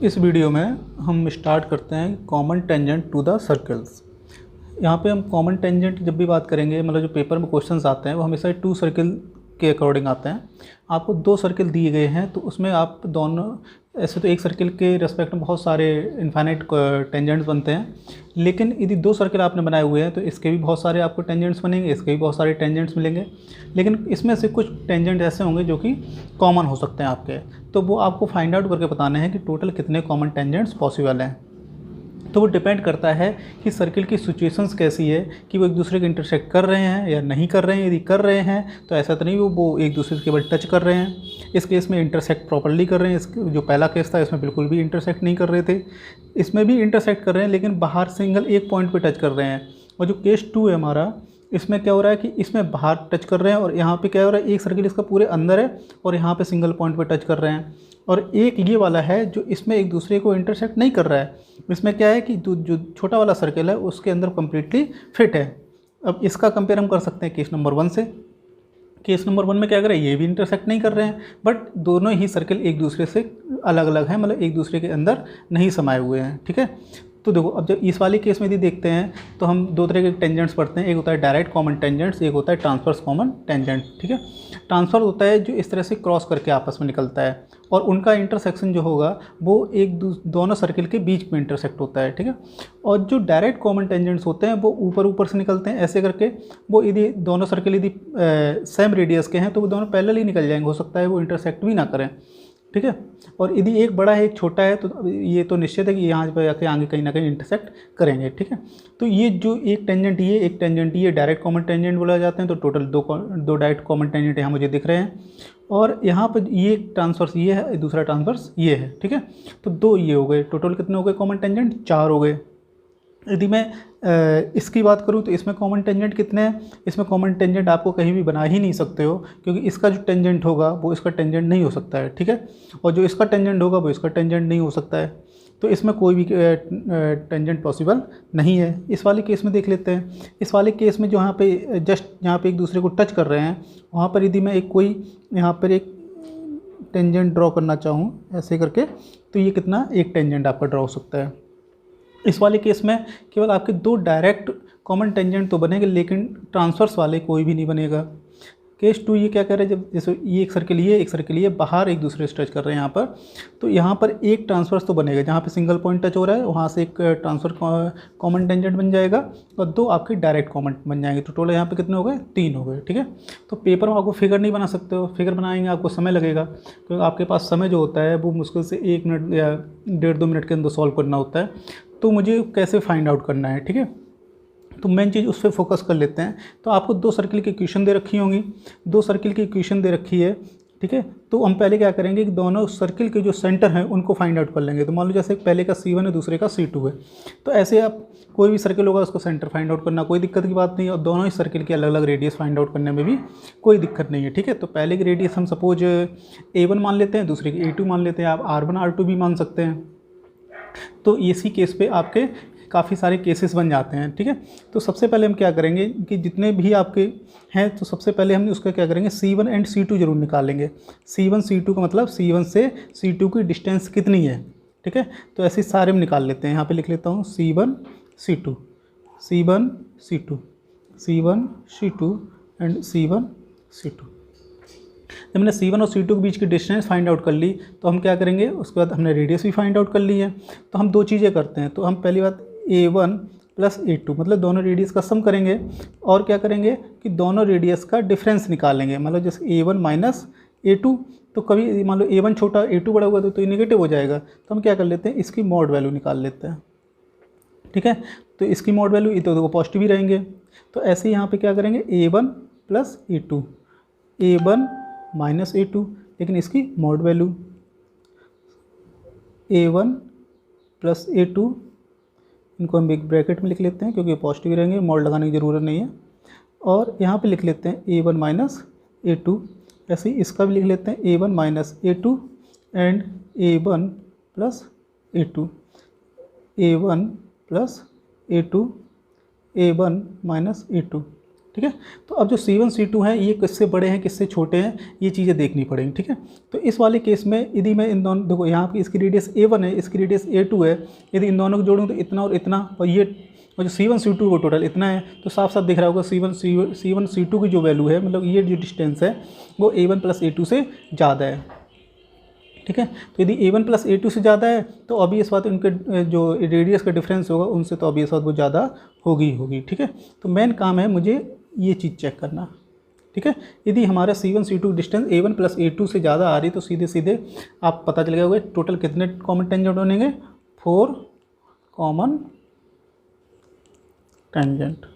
इस वीडियो में हम स्टार्ट करते हैं common tangent to the circles. यहाँ पे हम कॉमन टेंजेंट जब भी बात करेंगे, मतलब जो पेपर में क्वेश्चंस आते हैं वो हमेशा टू सर्कल के अकॉर्डिंग आते हैं। आपको दो सर्कल दिए गए हैं तो उसमें आप दोनों, ऐसे तो एक सर्कल के रेस्पेक्ट में बहुत सारे इनफाइनाइट टेंजेंट्स बनते हैं, लेकिन यदि दो सर्कल आपने बनाए हुए हैं तो इसके भी बहुत सारे आपको टेंजेंट्स बनेंगे, इसके भी बहुत सारे टेंजेंट्स मिलेंगे। लेकिन इसमें से कुछ टेंजेंट ऐसे होंगे जो कि कॉमन हो सकते हैं आपके, तो वो आपको फाइंड आउट करके बताना है कि टोटल कितने कॉमन टेंजेंट्स पॉसिबल हैं। तो वो डिपेंड करता है कि सर्किल की सिचुएशंस कैसी है, कि वो एक दूसरे के इंटरसेक्ट कर रहे हैं या नहीं कर रहे हैं। यदि कर रहे हैं तो ऐसा तो नहीं वो एक दूसरे से केवल टच कर रहे हैं। इस केस में इंटरसेक्ट प्रॉपर्ली कर रहे हैं। इसके जो पहला केस था इसमें बिल्कुल भी इंटरसेक्ट नहीं कर रहे थे, इसमें भी इंटरसेक्ट कर रहे हैं लेकिन बाहर सिंगल एक पॉइंट पर टच कर रहे हैं। और जो केस 2 है हमारा, इसमें क्या हो रहा है कि इसमें बाहर टच कर रहे हैं और यहाँ पे क्या हो रहा है, एक सर्किल इसका पूरे अंदर है और यहाँ पे सिंगल पॉइंट पे टच कर रहे हैं। और एक ये वाला है जो इसमें एक दूसरे को इंटरसेक्ट नहीं कर रहा है। इसमें क्या है कि जो छोटा वाला सर्किल है उसके अंदर कम्प्लीटली फिट है। अब इसका कंपेयर हम कर सकते हैं केस नंबर 1 से। केस नंबर 1 में क्या कर रहे हैं, ये भी इंटरसेक्ट नहीं कर रहे हैं, बट दोनों ही सर्किल एक दूसरे से अलग अलग हैं, मतलब एक दूसरे के अंदर नहीं समाये हुए हैं। ठीक है, तो देखो अब जब इस वाले केस में यदि देखते हैं तो हम दो तरह के टेंजेंट्स पढ़ते हैं। एक होता है डायरेक्ट कॉमन टेंजेंट्स, एक होता है ट्रांसवर्स कॉमन टेंजेंट। ठीक है, ट्रांसफर होता है जो इस तरह से क्रॉस करके आपस में निकलता है और उनका इंटरसेक्शन जो होगा वो दोनों सर्किल के बीच में इंटरसेक्ट होता है। ठीक है, और जो डायरेक्ट कॉमन टेंजेंट्स होते हैं वो ऊपर ऊपर से निकलते हैं ऐसे करके। वो यदि दोनों सर्किल यदि सेम रेडियस के हैं तो वो दोनों पैरेलल ही निकल जाएंगे, हो सकता है वो इंटरसेक्ट भी ना करें। ठीक है, और यदि एक बड़ा है एक छोटा है तो ये तो निश्चित है कि यहाँ पर आके आगे कहीं ना कहीं इंटरसेक्ट करेंगे। ठीक है, तो ये जो एक टेंजेंट ये एक टेंजेंट ये डायरेक्ट कॉमन टेंजेंट बोला जाते हैं। तो टोटल दो डायरेक्ट कॉमन टेंजेंट यहाँ मुझे दिख रहे हैं और यहाँ पर ये ट्रांसवर्स ये है, दूसरा ट्रांसवर्स ये है। ठीक है, तो दो ये हो गए, टोटल कितने हो गए कॉमन टेंजेंट, 4 हो गए। यदि मैं इसकी बात करूं तो इसमें कॉमन टेंजेंट कितने हैं, इसमें कॉमन टेंजेंट आपको कहीं भी बना ही नहीं सकते हो, क्योंकि इसका जो टेंजेंट होगा वो इसका टेंजेंट नहीं हो सकता है। ठीक है, और जो इसका टेंजेंट होगा वो इसका टेंजेंट नहीं हो सकता है, तो इसमें कोई भी टेंजेंट पॉसिबल नहीं है। इस वाले केस में देख लेते हैं। इस वाले केस में जो यहाँ पे जस्ट यहाँ पे एक दूसरे को टच कर रहे हैं, वहाँ पर यदि मैं यहाँ पर एक टेंजेंट ड्रॉ करना चाहूँ ऐसे करके, तो ये कितना एक टेंजेंट आपका ड्रॉ हो सकता है। इस वाले केस में केवल आपके दो डायरेक्ट कॉमन टेंजेंट तो बनेंगे लेकिन ट्रांसवर्स वाले कोई भी नहीं बनेगा। केस 2 ये क्या कर रहे हैं, जब जैसे ये एक सर्किल ये बाहर एक दूसरे से टच कर रहे हैं यहाँ पर, तो यहाँ पर एक ट्रांसवर्स तो बनेगा, जहाँ पे सिंगल पॉइंट टच हो रहा है वहाँ से एक ट्रांसफर कॉमन टेंजेंट बन जाएगा और दो आपके डायरेक्ट कॉमन बन जाएंगे। तो टोटल यहाँ पे कितने हो गए, 3 हो गए। ठीक है, तो पेपर में आपको फिगर नहीं बना सकते हो, फिगर बनाएंगे आपको समय लगेगा, क्योंकि आपके पास समय जो होता है वो मुश्किल से 1 मिनट या 1.5-2 मिनट के अंदर सॉल्व करना होता है। तो मुझे कैसे फाइंड आउट करना है, ठीक है, तो मेन चीज़ उस पर फोकस कर लेते हैं। तो आपको दो सर्किल की इक्वेशन दे रखी होंगी, दो सर्किल की इक्वेशन दे रखी है। ठीक है, तो हम पहले क्या करेंगे कि दोनों सर्किल के जो सेंटर हैं उनको फाइंड आउट कर लेंगे। तो मान लो जैसे पहले का C1 है दूसरे का C2 है, तो ऐसे आप कोई भी सर्किल होगा उसको सेंटर फाइंड आउट करना कोई दिक्कत की बात नहीं है, और दोनों ही सर्किल की अलग अलग रेडियस फाइंड आउट करने में भी कोई दिक्कत नहीं है। ठीक है, तो पहले की रेडियस हम सपोज A1 मान लेते हैं, दूसरे की A2 मान लेते हैं, आप R1 R2 भी मान सकते हैं। तो इसी केस पे आपके काफ़ी सारे केसेस बन जाते हैं। ठीक है, तो सबसे पहले हम क्या करेंगे कि जितने भी आपके हैं तो सबसे पहले हम उसका क्या करेंगे, C1 एंड C2 जरूर निकालेंगे। C1 C2 का मतलब C1 से C2 की डिस्टेंस कितनी है। ठीक है, तो ऐसे सारे हम निकाल लेते हैं। यहाँ पे लिख लेता हूँ C1 C2 C1 C2 C1 C2 and C1 C2। जब मैंने C1 और C2 के बीच की डिस्टेंस फाइंड आउट कर ली तो हम क्या करेंगे, उसके बाद हमने रेडियस भी फाइंड आउट कर ली है। तो हम दो चीज़ें करते हैं। तो हम पहली बात A1 प्लस A2 मतलब दोनों रेडियस का सम करेंगे, और क्या करेंगे कि दोनों रेडियस का डिफरेंस निकालेंगे। मतलब जैसे A1 माइनस A2, तो कभी मान लो A1 छोटा A2 बड़ा हुआ तो ये नेगेटिव हो जाएगा, तो हम क्या कर लेते हैं, इसकी मॉड वैल्यू निकाल लेते हैं। ठीक है, तो इसकी मॉड वैल्यू तो पॉजिटिव ही रहेंगे। तो ऐसे ही यहाँ पे क्या करेंगे, A1 plus A2, A1 minus A2, लेकिन इसकी mod value A1 plus A2, इनको हम एक ब्रैकेट में लिख लेते हैं क्योंकि पॉजिटिव रहेंगे, मॉड लगाने की ज़रूरत नहीं है। और यहाँ पे लिख लेते हैं A1 माइनस A2, ऐसे ही इसका भी लिख लेते हैं A1 minus A2 and A1 plus A2, A1 plus A2, A1 minus A2। ठीक है। तो अब जो C1 C2 है ये किससे बड़े हैं किससे छोटे हैं ये चीज़ें देखनी पड़ेंगी, ठीक है। तो इस वाले केस में यदि मैं इन दोनों, देखो यहाँ पे इसकी रेडियस A1 है, इसकी रेडियस A2 है, यदि इन दोनों को जोड़ूँ तो इतना और इतना, और ये और जो C1 C2 वो टोटल इतना है, तो साफ साफ दिख रहा होगा C1 C2 की जो वैल्यू है, मतलब ये जो डिस्टेंस है वो A1 प्लस A2 से ज़्यादा है, ठीक है। तो यदि A1 प्लस A2 से ज़्यादा है तो ऑब्वियस बात उनके जो रेडियस का डिफरेंस होगा उनसे तो ऑब्वियस बात वो ज़्यादा होगी, ठीक है। तो मेन काम है मुझे ये चीज़ चेक करना, ठीक है। यदि हमारा C1 C2 distance A1 plus A2 से ज़्यादा आ रही तो सीधे सीधे आप पता चल गया होगा टोटल कितने कॉमन टेंजेंट बनेंगे, 4 कॉमन टेंजेंट,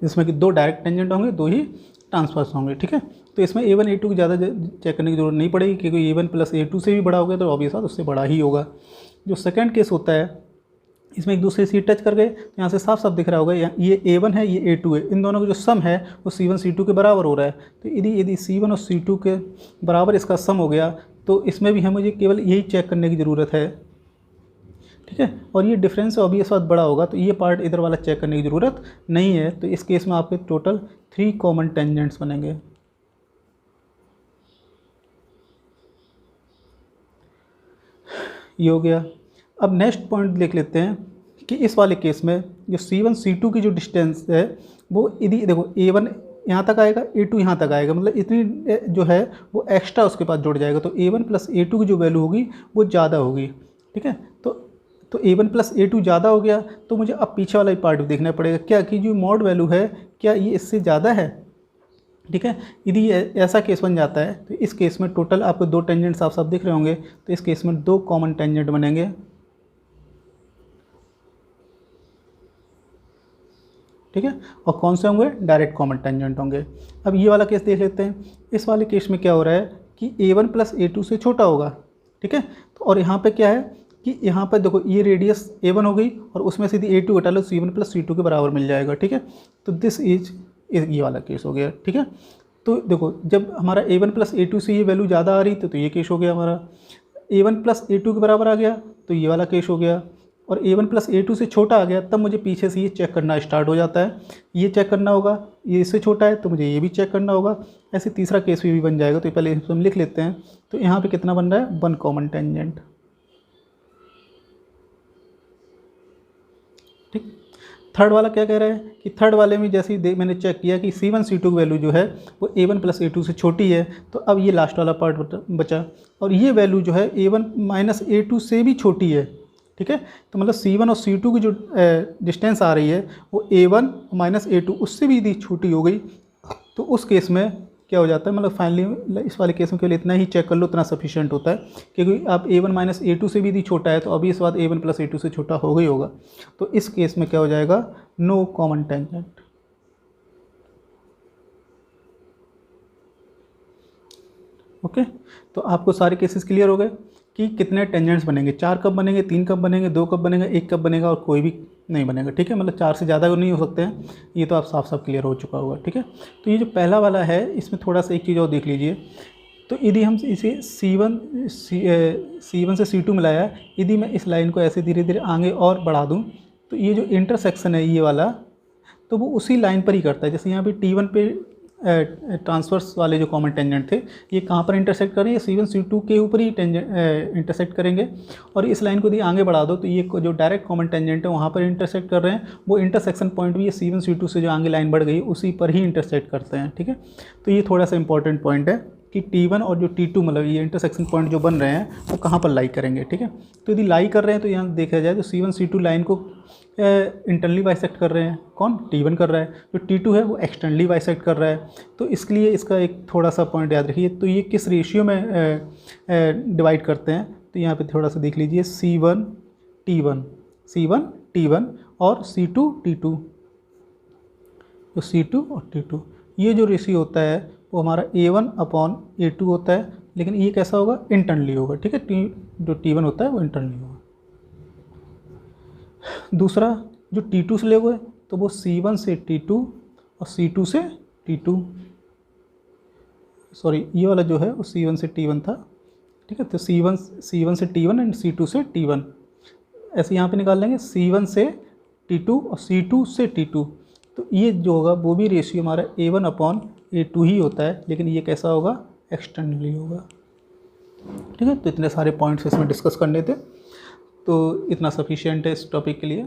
जिसमें कि 2 डायरेक्ट टेंजेंट होंगे, 2 ही ट्रांसवर्स होंगे, ठीक है। तो इसमें A1 A2 की ज़्यादा चेक करने की जरूरत नहीं पड़ेगी, क्योंकि A1 प्लस A2 से भी बड़ा हो गया तो ऑब्वियस बात उससे बड़ा ही होगा। जो सेकंड केस होता है इसमें एक दूसरे से टच कर गए, यहाँ से साफ साफ दिख रहा होगा ये A1 है ये A2 है, इन दोनों का जो सम है वो C1 C2 के बराबर हो रहा है। तो यदि C1 और C2 के बराबर इसका सम हो गया तो इसमें भी हमें मुझे केवल यही चेक करने की ज़रूरत है, ठीक है। और ये डिफरेंस ऑब्वियस बात बड़ा होगा तो ये पार्ट इधर वाला चेक करने की ज़रूरत नहीं है। तो इस केस में आपके टोटल 3 कॉमन टेंजेंट्स बनेंगे। ये हो गया। अब नेक्स्ट पॉइंट देख लेते हैं कि इस वाले केस में जो C1 C2 की जो डिस्टेंस है वो यदि देखो A1 यहाँ तक आएगा, A2 यहाँ तक आएगा, मतलब इतनी जो है वो एक्स्ट्रा उसके पास जुड़ जाएगा। तो A1 प्लस A2 की जो वैल्यू होगी वो ज़्यादा होगी, ठीक है। तो A1 प्लस A2 ज़्यादा हो गया तो मुझे अब पीछे वाला पार्ट भी देखना पड़ेगा, क्या कि जो मॉड वैल्यू है क्या ये इससे ज़्यादा है, ठीक है। यदि ऐसा केस बन जाता है तो इस केस में टोटल आपको 2 टेंजेंट साफ साफ दिख रहे होंगे, तो इस केस में 2 कॉमन टेंजेंट बनेंगे, ठीक है। और कौन से होंगे, डायरेक्ट कॉमन टेंजेंट होंगे। अब ये वाला केस देख लेते हैं। इस वाले केस में क्या हो रहा है कि A1 प्लस A2 से छोटा होगा, ठीक है। तो और यहाँ पे क्या है कि यहाँ पर देखो ये रेडियस A1 हो गई और उसमें से यदि A2 हटा लो C1 प्लस C2 के बराबर मिल जाएगा, ठीक है। तो दिस इज ये वाला केस हो गया, ठीक है। तो देखो जब हमारा A1 प्लस A2 से ये वैल्यू ज़्यादा आ रही तो ये केस हो गया हमारा। A1 प्लस A2 के बराबर आ गया तो ये वाला केस हो गया। और A1 प्लस A2 से छोटा आ गया तब मुझे पीछे से ये चेक करना स्टार्ट हो जाता है, ये चेक करना होगा, ये इससे छोटा है तो मुझे ये भी चेक करना होगा। ऐसे तीसरा केस भी बन जाएगा। तो पहले हम लिख लेते हैं। तो यहाँ पे कितना बन रहा है, 1 कॉमन टेंजेंट, ठीक। थर्ड वाला क्या कह रहा है कि थर्ड वाले में जैसे ही मैंने चेक किया कि C1 C2 की वैल्यू जो है वो A1 प्लस A2 से छोटी है, तो अब ये लास्ट वाला पार्ट बचा और ये वैल्यू जो है A1 माइनस A2 से भी छोटी है, ठीक है। तो मतलब C1 और C2 की जो डिस्टेंस आ रही है वो A1 माइनस A2 उससे भी यदि छोटी हो गई तो उस केस में क्या हो जाता है, मतलब फाइनली इस वाले केस में केवल इतना ही चेक कर लो, उतना सफिशिएंट होता है। क्योंकि आप A1 माइनस A2 से भी यदि छोटा है तो अभी इस बात A1 प्लस A2 से छोटा हो गई होगा। तो इस केस में क्या हो जाएगा, नो कॉमन टेंजेंट, ओके। तो आपको सारे केसेस क्लियर हो गए कि कितने टेंजेंट्स बनेंगे, 4 कब बनेंगे, 3 कब बनेंगे, 2 कब बनेगा, 1 कब बनेगा और कोई भी नहीं बनेगा, ठीक है। मतलब 4 से ज़्यादा नहीं हो सकते हैं, ये तो आप साफ साफ क्लियर हो चुका होगा, ठीक है। तो ये जो पहला वाला है इसमें थोड़ा सा एक चीज़ और देख लीजिए। तो यदि हम इसे C1 से C2 मिलाया, यदि मैं इस लाइन को ऐसे धीरे धीरे आगे और बढ़ा दूँ तो ये जो इंटरसेक्शन है ये वाला, तो वो उसी लाइन पर ही करता है। जैसे यहाँ पे T1 पे ट्रांसवर्स वाले जो कॉमन टेंजेंट थे ये कहाँ पर इंटरसेक्ट करेंगे, C1 C2 के ऊपर ही इंटरसेक्ट करेंगे। और इस लाइन को यदि आगे बढ़ा दो तो ये जो डायरेक्ट कॉमन टेंजेंट है वहाँ पर इंटरसेक्ट कर रहे हैं, वो इंटरसेक्शन पॉइंट भी ये C1 C2 से जो आगे लाइन बढ़ गई उसी पर ही इंटरसेक्ट करते हैं, ठीक है। तो ये थोड़ा सा इंपॉर्टेंट पॉइंट है कि T1 और जो T2 मतलब ये इंटरसेक्शन पॉइंट जो बन रहे हैं वो कहाँ पर लाई करेंगे, ठीक है। तो यदि लाई कर रहे हैं तो यहाँ देखा जाए तो C1 C2 लाइन को इंटरनली बाइसेक्ट कर रहे हैं, कौन, T1 कर रहा है। जो T2 है वो एक्सटर्नली बाइसेक्ट कर रहा है। तो इसके लिए इसका एक थोड़ा सा पॉइंट याद रखिए। तो ये किस रेशियो में डिवाइड करते हैं, तो यहाँ पे थोड़ा सा देख लीजिए, C1 T1 और C2 T2, तो C2 और T2 ये जो रेशियो होता है वो हमारा A1 अपॉन A2 होता है, लेकिन ये कैसा होगा, इंटरनली होगा, ठीक है। जो T1 होता है वो इंटरनली होगा। दूसरा जो T2 से ले हुए तो वो C1 से T2 और C2 से T2, सॉरी ये वाला जो है वो C1 से T1 था, ठीक है। तो C1 से T1 एंड C2 से T1 ऐसे यहाँ पे निकाल लेंगे, C1 से T2 और C2 से T2। तो ये जो होगा वो भी रेशियो हमारा A1/A2 ही होता है, लेकिन ये कैसा होगा, एक्सटर्नली होगा। ठीक है, तो इतने सारे पॉइंट्स इसमें डिस्कस करने थे, तो इतना सफिशिएंट है इस टॉपिक के लिए।